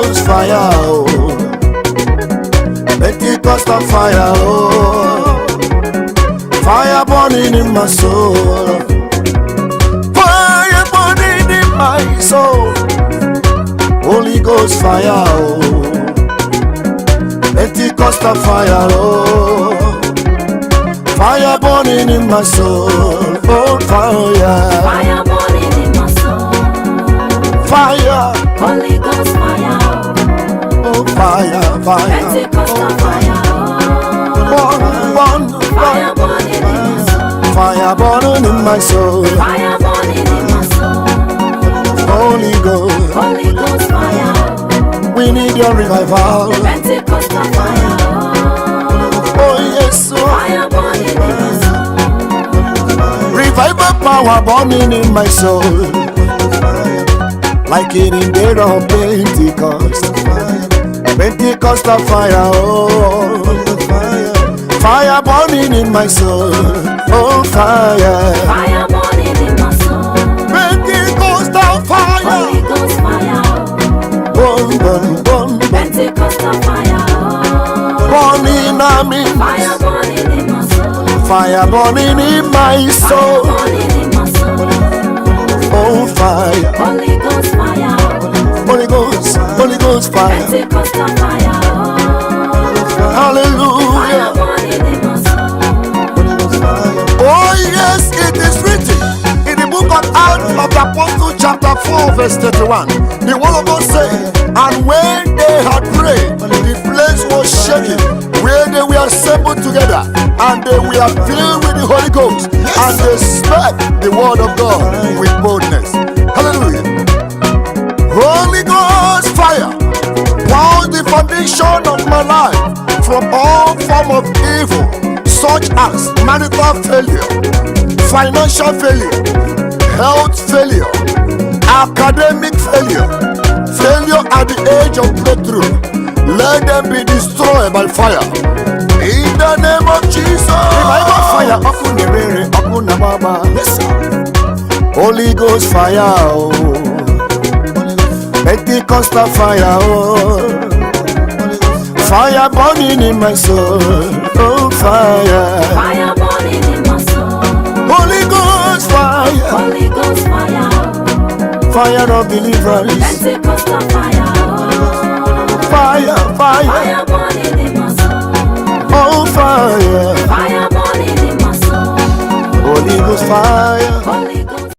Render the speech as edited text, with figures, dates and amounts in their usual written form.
Ghost fire, oh. Pentecostal fire, oh. Fire burning in my soul. Fire burning in my soul. Holy Ghost fire, oh. Pentecostal fire, oh. Fire burning in my soul. Oh, fire. Fire burning in my soul. Fire. Holy Ghost fire. Oh, fire, fire. Pentecostal fire. Fire burning in my soul. Fire burning in my soul. Fire burning in my soul. Holy Ghost. Holy Ghost fire. We need your revival. Pentecostal fire. Oh, yes, oh. Fire burning in my soul. Revival power burning in my soul. Like it in the day of Pentecost. Pentecostal fire, oh. Fire burning in my soul. Oh, fire. Fire burning in my soul. Pentecostal fire. Holy Ghost fire. Burn, burn, burn. Pentecostal fire. Burning on me. Fire burning in my soul. Fire burning in my soul. Fire burning in my soul. Oh, fire. Holy Ghost fire. Holy Ghost fire. Pentecostal fire. Hallelujah. Fire burning in my soul. Oh, yes, it is written in the book of Acts of the Apostle, chapter 4, verse 31. The word of God says, and when they had prayed, the place was shaking, where they were assembled together, and they were filled with the Holy Ghost, and they spoke the word of God with boldness. Hallelujah. Holy Ghost fire was the foundation of my life from all form of evil, such as marital failure, financial failure, health failure, academic failure, failure at the age of breakthrough. Let them be destroyed by fire. In the name of Jesus. Revival fire. Yes, sir. Holy Ghost fire. Oh. Pentecostal fire. Oh. Fire burning in my soul. Oh, fire. Fire burning in my soul. Holy Ghost fire. Holy Ghost fire. Fire of deliverance. Pentecostal fire. Fire, fire. Fire burning in my soul. Oh, fire. Fire burning in my soul. Holy Ghost fire. Holy